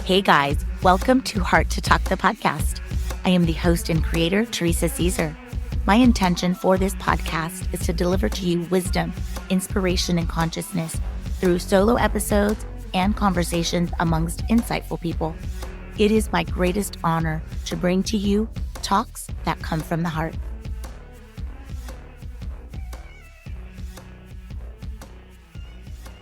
Hey guys, welcome to Heart to Talk, the podcast. I am the host and creator, Teresa Caesar. My intention for this podcast is to deliver to you wisdom, inspiration, and consciousness through solo episodes and conversations amongst insightful people. It is my greatest honor to bring to you talks that come from the heart.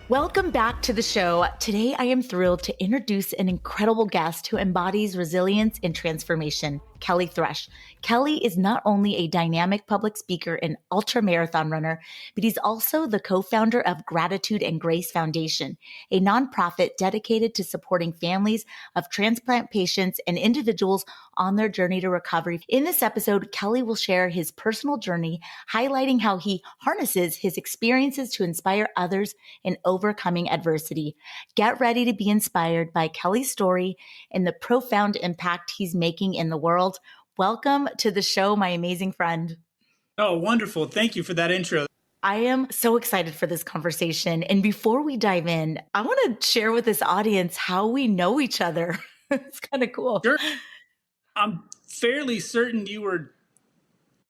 Welcome back to the show. Today, I am thrilled to introduce an incredible guest who embodies resilience and transformation, Kelly Thrush. Kelly is not only a dynamic public speaker and ultra-marathon runner, but he's also the co-founder of Gratitude and Grace Foundation, a nonprofit dedicated to supporting families of transplant patients and individuals on their journey to recovery. In this episode, Kelly will share his personal journey, highlighting how he harnesses his experiences to inspire others in overcoming adversity. Get ready to be inspired by Kelly's story and the profound impact he's making in the world. Welcome to the show, my amazing friend. Oh, wonderful. Thank you for that intro. I am so excited for this conversation. And before we dive in, I want to share with this audience how we know each other. It's kind of cool. Sure. I'm fairly certain you were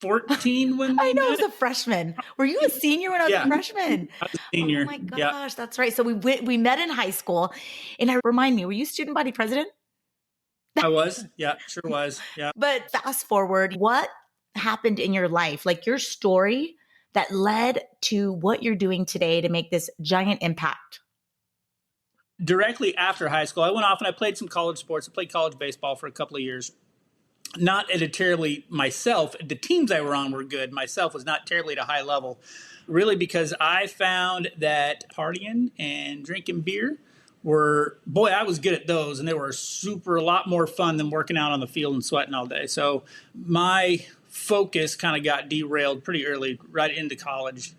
14 when we I know, met. I was a freshman. Were you a senior when I was a freshman? I was a senior. Oh my gosh, that's right. So we met in high school. And remind me, were you student body president? I was. Yeah, sure was. Yeah. But fast forward, what happened in your life? Like your story that led to what you're doing today to make this giant impact? Directly after high school, I went off and I played some college sports. I played college baseball for a couple of years. Not at a terribly myself. The teams I were on were good. Myself was not terribly at a high level, really, because I found that partying and drinking beer I was good at those, and they were a lot more fun than working out on the field and sweating all day. So my focus kind of got derailed pretty early, right into college.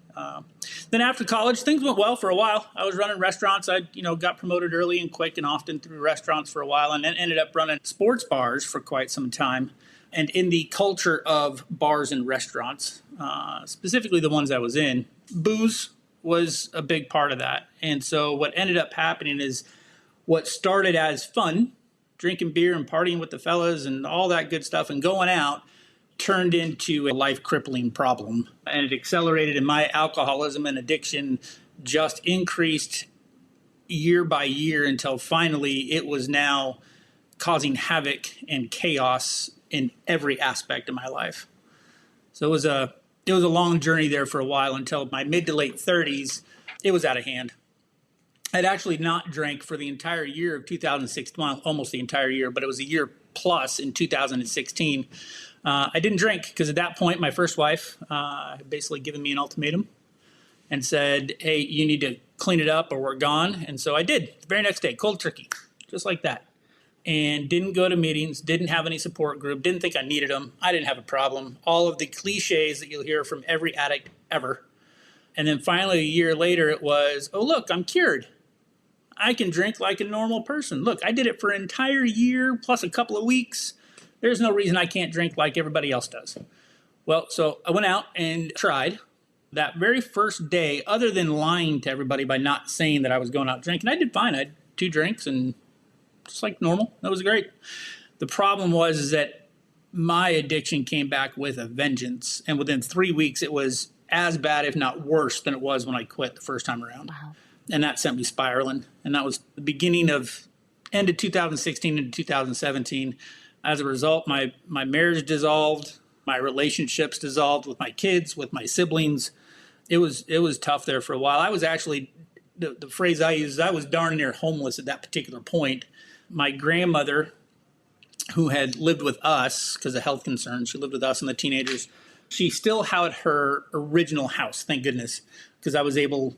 Then after college, things went well for a while. I was running restaurants. I, got promoted early and quick and often through restaurants for a while, and then ended up running sports bars for quite some time. And in the culture of bars and restaurants, specifically the ones I was in, booze was a big part of that. And so what ended up happening is what started as fun, drinking beer and partying with the fellas and all that good stuff and going out, turned into a life-crippling problem. And it accelerated, and my alcoholism and addiction just increased year by year until finally it was now causing havoc and chaos in every aspect of my life. So it was a long journey there for a while until my mid to late 30s, it was out of hand. I'd actually not drank for the entire year of 2016, well, almost the entire year, but it was a year plus in 2016. I didn't drink because at that point, my first wife had basically given me an ultimatum and said, hey, you need to clean it up or we're gone. And so I did. The very next day, cold turkey, just like that. And didn't go to meetings, didn't have any support group, didn't think I needed them. I didn't have a problem. All of the cliches that you'll hear from every addict ever. And then finally, a year later, it was, oh, look, I'm cured. I can drink like a normal person. Look, I did it for an entire year plus a couple of weeks. There's no reason I can't drink like everybody else does. Well, so I went out and tried. That very first day, other than lying to everybody by not saying that I was going out drinking, I did fine. I had 2 drinks and just like normal. That was great. The problem was that my addiction came back with a vengeance. And within 3 weeks, it was as bad, if not worse, than it was when I quit the first time around. Wow. And that sent me spiraling. And that was the beginning of end of 2016 into 2017. As a result, my marriage dissolved. My relationships dissolved with my kids, with my siblings. It was tough there for a while. I was actually, the phrase I use, I was darn near homeless at that particular point. My grandmother, who had lived with us because of health concerns, she lived with us and the teenagers. She still had her original house, thank goodness, because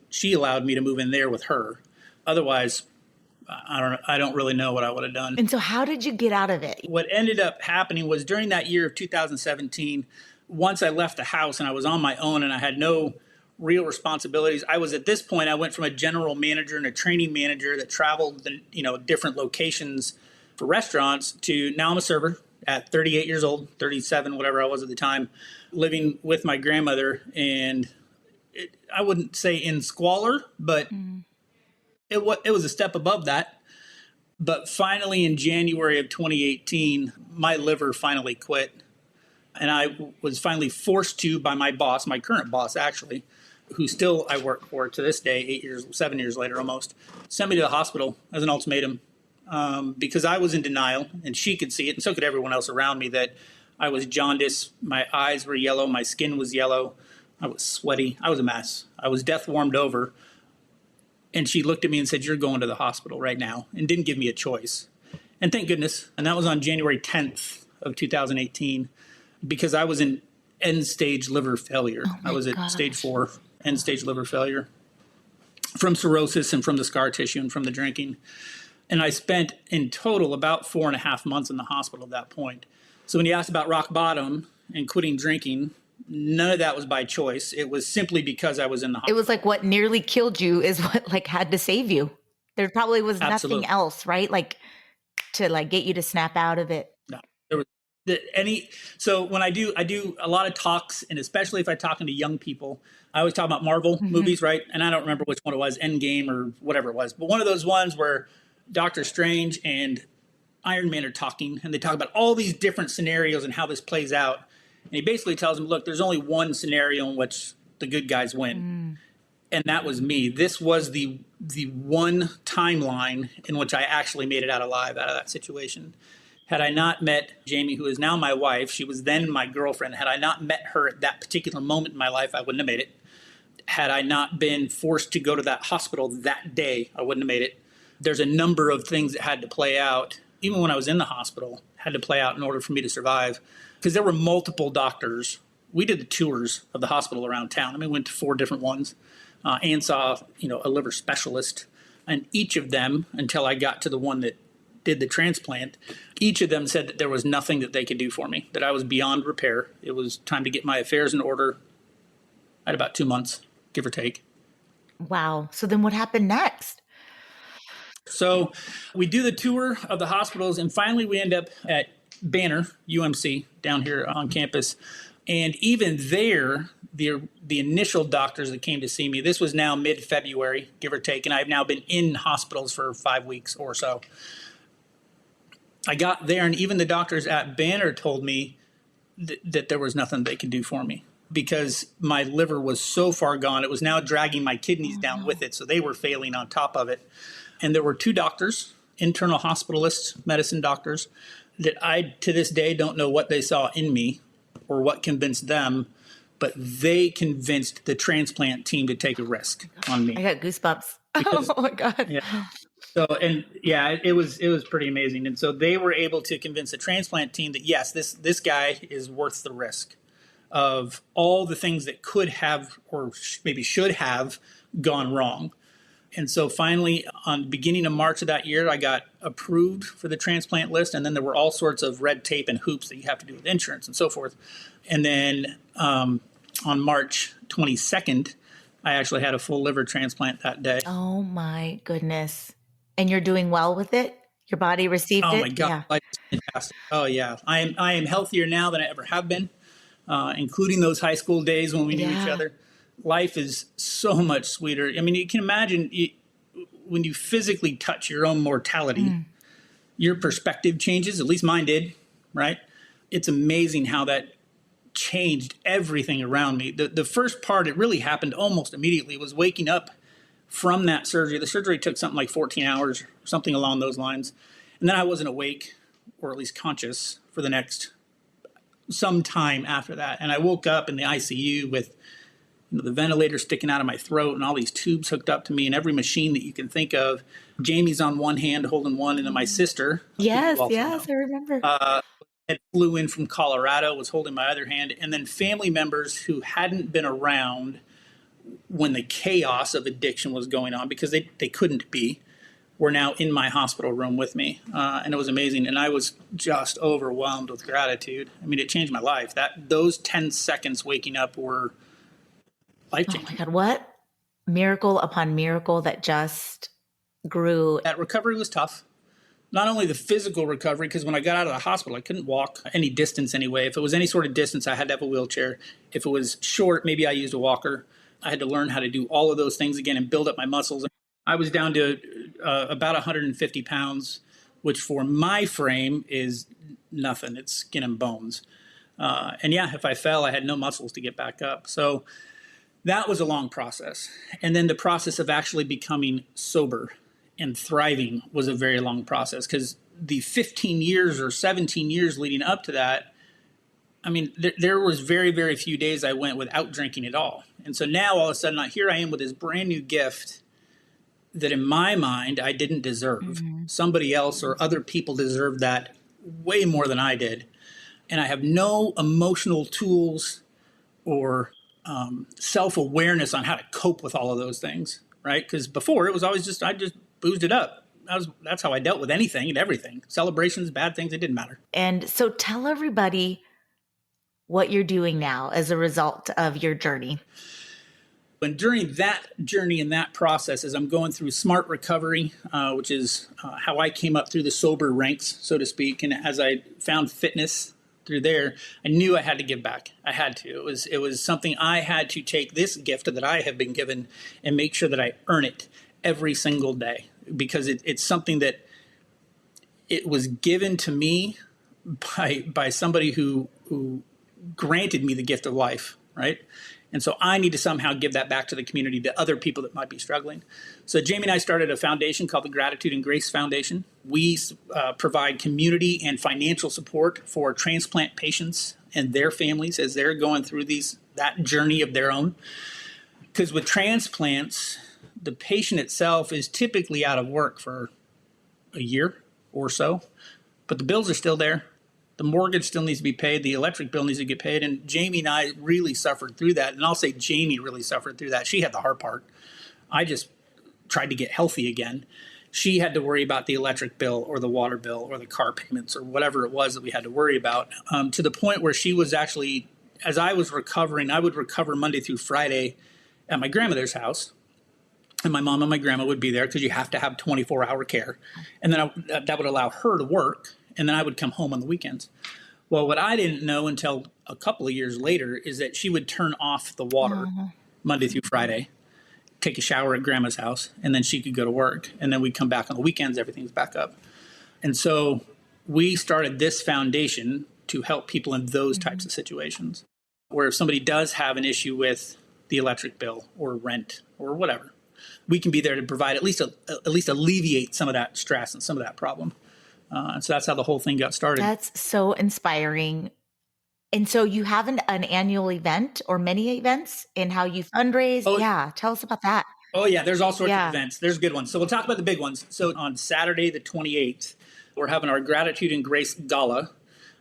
she allowed me to move in there with her. Otherwise, I don't really know what I would have done. And so how did you get out of it? What ended up happening was during that year of 2017, once I left the house and I was on my own and I had no real responsibilities. I went from a general manager and a training manager that traveled, different locations for restaurants to now I'm a server at 38 years old, 37, whatever I was at the time, living with my grandmother. And I wouldn't say in squalor, but it was a step above that. But finally, in January of 2018, my liver finally quit. And I was finally forced to by my boss, my current boss, actually, who still I work for to this day, 7 years later almost, sent me to the hospital as an ultimatum because I was in denial and she could see it. And so could everyone else around me that I was jaundiced. My eyes were yellow. My skin was yellow. I was sweaty. I was a mess. I was death warmed over. And she looked at me and said, "You're going to the hospital right now," and didn't give me a choice. And thank goodness. And that was on January 10th of 2018 because I was in end stage liver failure. I was at stage 4, end stage liver failure from cirrhosis and from the scar tissue and from the drinking. And I spent in total about 4.5 months in the hospital at that point. So when you asked about rock bottom and quitting drinking, none of that was by choice. It was simply because I was in the hospital. It was like what nearly killed you is what like had to save you. There probably was Absolutely. nothing else, right? Like to like get you to snap out of it. No, there was so when I do a lot of talks, and especially if I'm talking to young people, I always talk about Marvel movies, right? And I don't remember which one it was, Endgame or whatever it was, but one of those ones where Doctor Strange and Iron Man are talking, and they talk about all these different scenarios and how this plays out. And he basically tells them, look, there's only one scenario in which the good guys win. And that was me. This was the one timeline in which I actually made it out alive out of that situation. Had I not met Jamie, who is now my wife, she was then my girlfriend. Had I not met her at that particular moment in my life, I wouldn't have made it. Had I not been forced to go to that hospital that day, I wouldn't have made it. There's a number of things that had to play out, even when I was in the hospital, had to play out in order for me to survive. Because there were multiple doctors. We did the tours of the hospital around town. I mean, we went to 4 different ones and saw, a liver specialist. And each of them, until I got to the one that did the transplant, each of them said that there was nothing that they could do for me, that I was beyond repair. It was time to get my affairs in order. I had about 2 months, give or take. Wow. So then what happened next? So we do the tour of the hospitals, and finally we end up at Banner, UMC, down here on campus. And even there, the initial doctors that came to see me, this was now mid-February, give or take, and I've now been in hospitals for 5 weeks or so. I got there, and even the doctors at Banner told me that there was nothing they could do for me because my liver was so far gone. It was now dragging my kidneys down with it, so they were failing on top of it. And there were 2 doctors, internal hospitalists, medicine doctors, that I, to this day, don't know what they saw in me or what convinced them, but they convinced the transplant team to take a risk on me. I got goosebumps. Because, oh my God. Yeah. So, and yeah, it was pretty amazing. And so they were able to convince the transplant team that, yes, this guy is worth the risk of all the things that could have or maybe should have gone wrong. And so finally, on the beginning of March of that year, I got approved for the transplant list. And then there were all sorts of red tape and hoops that you have to do with insurance and so forth. And then on March 22nd, I actually had a full liver transplant that day. Oh my goodness. And you're doing well with it? Your body received it? Oh my God, life is fantastic. Oh yeah. I am healthier now than I ever have been, including those high school days when we knew each other. Life is so much sweeter. I mean, you can imagine when you physically touch your own mortality, your perspective changes. At least mine did, right? It's amazing how that changed everything around me. The first part, it really happened almost immediately, was waking up from that surgery. The surgery took something like 14 hours, something along those lines. And then I wasn't awake, or at least conscious, for the next some time after that. And I woke up in the ICU with the ventilator sticking out of my throat and all these tubes hooked up to me and every machine that you can think of. Jamie's on one hand holding one, and then my sister. Yes, I remember. Had flew in from Colorado, was holding my other hand. And then family members who hadn't been around when the chaos of addiction was going on, because they couldn't be, were now in my hospital room with me. And it was amazing. And I was just overwhelmed with gratitude. I mean, it changed my life. Those 10 seconds waking up were life-changing. Oh my God, what miracle upon miracle that just grew. That recovery was tough. Not only the physical recovery, because when I got out of the hospital, I couldn't walk any distance anyway. If it was any sort of distance, I had to have a wheelchair. If it was short, maybe I used a walker. I had to learn how to do all of those things again and build up my muscles. I was down to about 150 pounds. which for my frame is nothing. It's skin and bones. And yeah, if I fell, I had no muscles to get back up. So that was a long process. And then the process of actually becoming sober and thriving was a very long process, because the 15 years or 17 years leading up to that, I mean, there was very, very few days I went without drinking at all. And so now all of a sudden, here I am with this brand new gift that in my mind, I didn't deserve. Mm-hmm. Somebody else or other people deserved that way more than I did. And I have no emotional tools or self-awareness on how to cope with all of those things, right? Because before it was always I just boozed it up. That's how I dealt with anything and everything. Celebrations, bad things, it didn't matter. And so tell everybody what you're doing now as a result of your journey. And during that journey and that process, as I'm going through smart recovery, which is how I came up through the sober ranks, so to speak, and as I found fitness through there, I knew I had to give back. I had to. It was something I had to take this gift that I have been given and make sure that I earn it every single day, because it's something that it was given to me by somebody who granted me the gift of life, right? And so I need to somehow give that back to the community, to other people that might be struggling. So Jamie and I started a foundation called the Gratitude and Grace Foundation. We provide community and financial support for transplant patients and their families as they're going through that journey of their own. Because with transplants, the patient itself is typically out of work for a year or so, but the bills are still there. The mortgage still needs to be paid. The electric bill needs to get paid. And Jamie and I really suffered through that. And I'll say Jamie really suffered through that. She had the hard part. I just tried to get healthy again. She had to worry about the electric bill or the water bill or the car payments or whatever it was that we had to worry about, to the point where she was actually, as I was recovering, I would recover Monday through Friday at my grandmother's house. And my mom and my grandma would be there because you have to have 24-hour care. And then that would allow her to work. And then I would come home on the weekends. Well, what I didn't know until a couple of years later is that she would turn off the water Monday through Friday, take a shower at grandma's house, and then she could go to work. And then we'd come back on the weekends, everything's back up. And so we started this foundation to help people in those types of situations, where if somebody does have an issue with the electric bill or rent or whatever, we can be there to provide at least alleviate some of that stress and some of that problem. And so that's how the whole thing got started. That's so inspiring. And so you have an annual event or many events in how you fundraise. Oh, yeah. Tell us about that. Oh, yeah. There's all sorts of events. There's good ones. So we'll talk about the big ones. So on Saturday, the 28th, we're having our Gratitude and Grace Gala.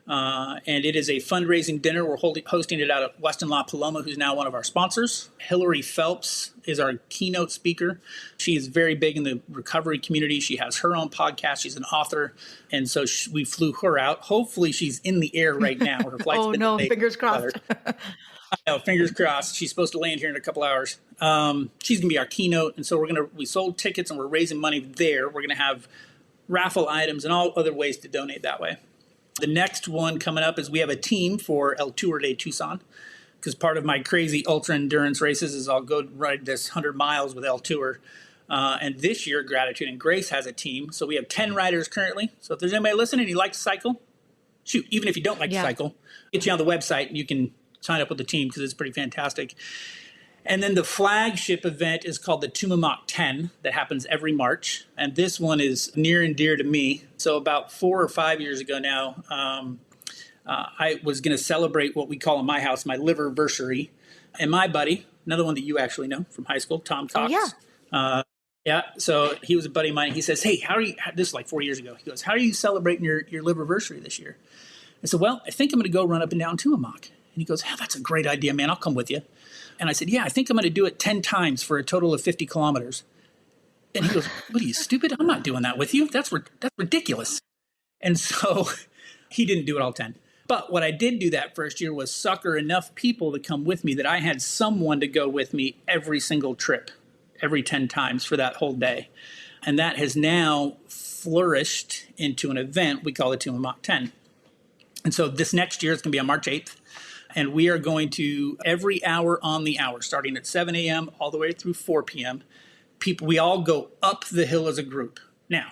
And it is a fundraising dinner. We're hosting it out at Westin La Paloma, who's now one of our sponsors. Hillary Phelps is our keynote speaker. She is very big in the recovery community. She has her own podcast. She's an author. And so we flew her out. Hopefully she's in the air right now. Her flight's oh, no, fingers crossed. I know, fingers crossed. She's supposed to land here in a couple hours. She's going to be our keynote. And so we sold tickets and we're raising money there. We're going to have raffle items and all other ways to donate that way. The next one coming up is we have a team for El Tour de Tucson, because part of my crazy ultra endurance races is I'll go ride this 100 miles with El Tour. And this year, Gratitude and Grace has a team. So we have 10 riders currently. So if there's anybody listening and you like to cycle, shoot, even if you don't like to cycle, get you on the website and you can sign up with the team because it's pretty fantastic. And then the flagship event is called the Tumamoc 10 that happens every March. And this one is near and dear to me. So about 4 or 5 years ago now, I was going to celebrate what we call in my house my liverversary. And my buddy, another one that you actually know from high school, Tom Cox. Oh, yeah. So he was a buddy of mine. He says, hey, how are you? This is like 4 years ago. He goes, how are you celebrating your liverversary this year? I said, well, I think I'm going to go run up and down Tumamoc. And he goes, that's a great idea, man. I'll come with you. And I said, yeah, I think I'm going to do it 10 times for a total of 50 kilometers. And he goes, what are you, stupid? I'm not doing that with you. That's ridiculous. And so he didn't do it all 10. But what I did do that first year was sucker enough people to come with me that I had someone to go with me every single trip, every 10 times for that whole day. And that has now flourished into an event we call the Tumamoc 10. And so this next year, it's going to be on March 8th. And we are going to, every hour on the hour, starting at 7 a.m. all the way through 4 p.m., we all go up the hill as a group. Now,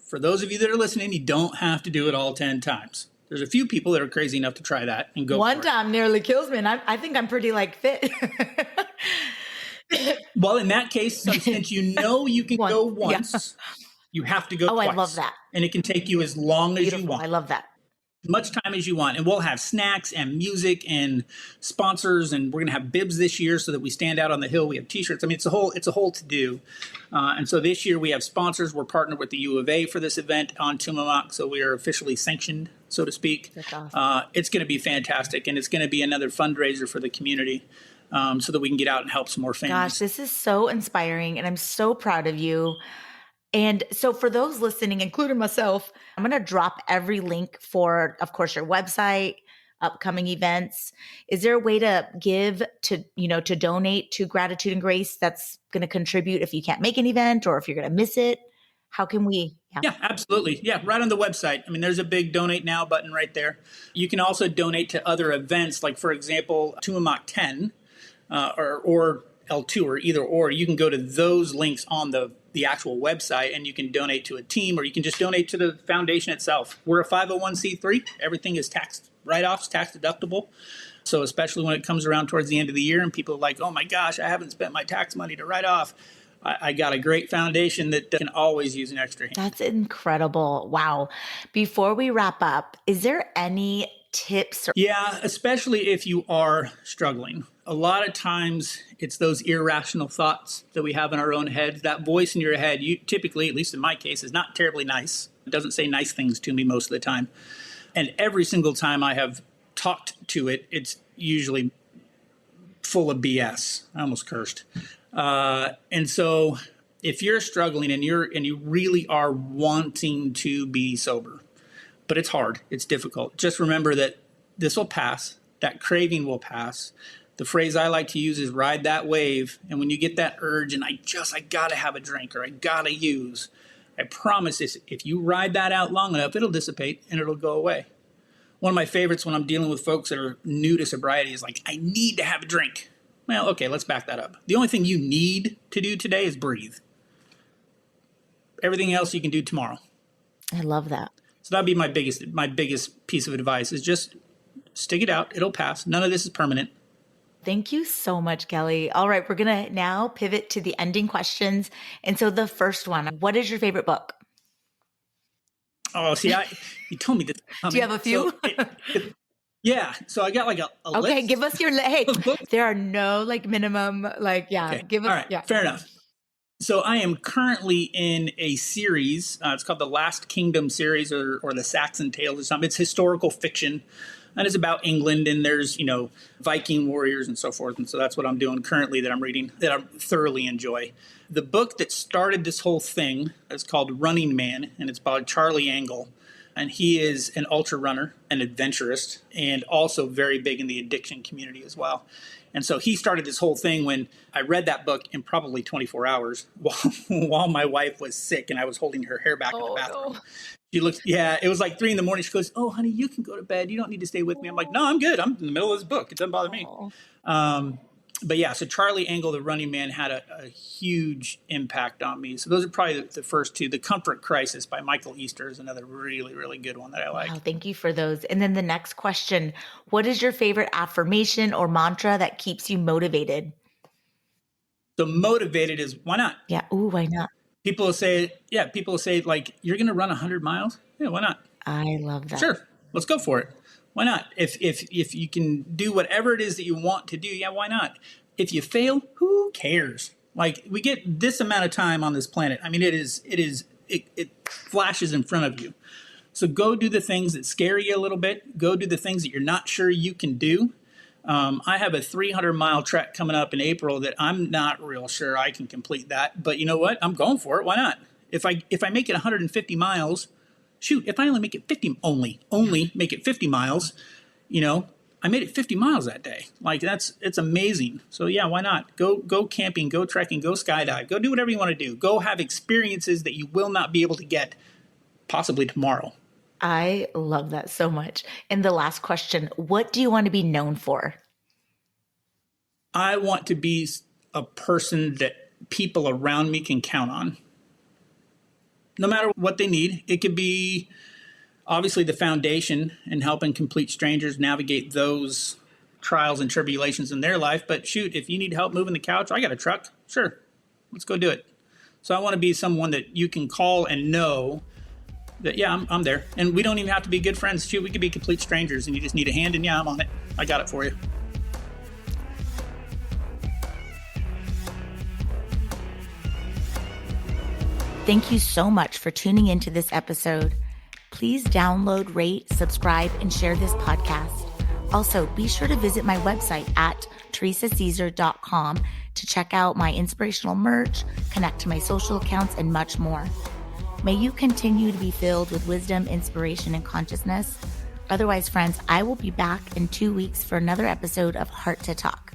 for those of you that are listening, you don't have to do it all 10 times. There's a few people that are crazy enough to try that and go One for time nearly kills me, and I think I'm pretty like fit. Well, in that case, since you know you can go Yeah. once, you have to go Oh, I love twice. that. And it can take you as long as you Beautiful. want. I love that. As much time as you want. And we'll have snacks and music and sponsors, and we're going to have bibs this year so that we stand out on the hill. We have t-shirts. I mean, it's a whole to do. And so this year we have sponsors. We're partnered with the U of A for this event on Tumamoc, so we are officially sanctioned, so to speak. That's awesome. It's going to be fantastic, and it's going to be another fundraiser for the community, so that we can get out and help some more families. Gosh, this is so inspiring, and I'm so proud of you. And so for those listening, including myself, I'm going to drop every link for, of course, your website, upcoming events. Is there a way to give to, to donate to Gratitude and Grace that's going to contribute if you can't make an event or if you're going to miss it? How can we? Yeah, absolutely. Yeah, right on the website. I mean, there's a big donate now button right there. You can also donate to other events, like, for example, Tumamoc 10 or El Tour, either or. You can go to those links on the actual website, and you can donate to a team, or you can just donate to the foundation itself. We're a 501c3. Everything is tax write-offs, tax deductible. So especially when it comes around towards the end of the year and people are like, oh my gosh, I haven't spent my tax money to write off. I got a great foundation that can always use an extra hand. That's incredible. Wow. Before we wrap up, is there any tips? Yeah, especially if you are struggling. A lot of times it's those irrational thoughts that we have in our own heads. That voice in your head, you typically, at least in my case, is not terribly nice. It doesn't say nice things to me most of the time. And every single time I have talked to it, it's usually full of BS. I almost cursed. And so if you're struggling and you really are wanting to be sober, but it's hard, it's difficult, just remember that this will pass. That craving will pass. The phrase I like to use is ride that wave. And when you get that urge and I got to have a drink or I got to use, I promise this, if you ride that out long enough, it'll dissipate and it'll go away. One of my favorites when I'm dealing with folks that are new to sobriety is like, I need to have a drink. Well, okay, let's back that up. The only thing you need to do today is breathe. Everything else you can do tomorrow. I love that. So that'd be my biggest piece of advice is just stick it out. It'll pass. None of this is permanent. Thank you so much, Kelly. All right, we're going to now pivot to the ending questions. And so the first one, what is your favorite book? Oh, see, you told me this. Do you have a few? Yeah. So I got like a list. Okay, give us your, hey, there are no minimum, Okay. give us. All right, yeah. Fair enough. So I am currently in a series. It's called the Last Kingdom series or the Saxon Tales or something. It's historical fiction. And it's about England, and there's, Viking warriors and so forth. And so that's what I'm doing currently that I'm reading, that I thoroughly enjoy. The book that started this whole thing is called Running Man, and it's by Charlie Angle. And he is an ultra runner, an adventurist, and also very big in the addiction community as well. And so he started this whole thing when I read that book in probably 24 hours while my wife was sick and I was holding her hair back in the bathroom. No. She looks, it was like 3 a.m. She goes, oh, honey, you can go to bed. You don't need to stay with me. I'm like, no, I'm good. I'm in the middle of this book. It doesn't bother me. But yeah, so Charlie Angle, the Running Man, had a huge impact on me. So those are probably the first two. The Comfort Crisis by Michael Easter is another really, really good one that I like. Wow, thank you for those. And then the next question, what is your favorite affirmation or mantra that keeps you motivated? So motivated is why not? Yeah. Ooh, why not? People will say, like, you're going to run 100 miles? Yeah, why not? I love that. Sure. Let's go for it. Why not? If you can do whatever it is that you want to do, yeah, why not? If you fail, who cares? Like, we get this amount of time on this planet. I mean, it flashes in front of you. So go do the things that scare you a little bit. Go do the things that you're not sure you can do. I have a 300-mile trek coming up in April that I'm not real sure I can complete that. But you know what? I'm going for it. Why not? If I make it 150 miles, shoot, if I only make it 50, only make it 50 miles, I made it 50 miles that day. Like it's amazing. So yeah, why not? Go camping, go trekking, go skydive, go do whatever you want to do. Go have experiences that you will not be able to get possibly tomorrow. I love that so much. And the last question, what do you want to be known for? I want to be a person that people around me can count on. no matter what they need. It could be obviously the foundation and helping complete strangers navigate those trials and tribulations in their life. But shoot, if you need help moving the couch, I got a truck. Sure, let's go do it. So I want to be someone that you can call and know that, yeah, I'm there. And we don't even have to be good friends. Shoot, we could be complete strangers and you just need a hand and yeah, I'm on it. I got it for you. Thank you so much for tuning into this episode. Please download, rate, subscribe, and share this podcast. Also, be sure to visit my website at teresacaesar.com to check out my inspirational merch, connect to my social accounts, and much more. May you continue to be filled with wisdom, inspiration, and consciousness. Otherwise, friends, I will be back in 2 weeks for another episode of Heart to Talk.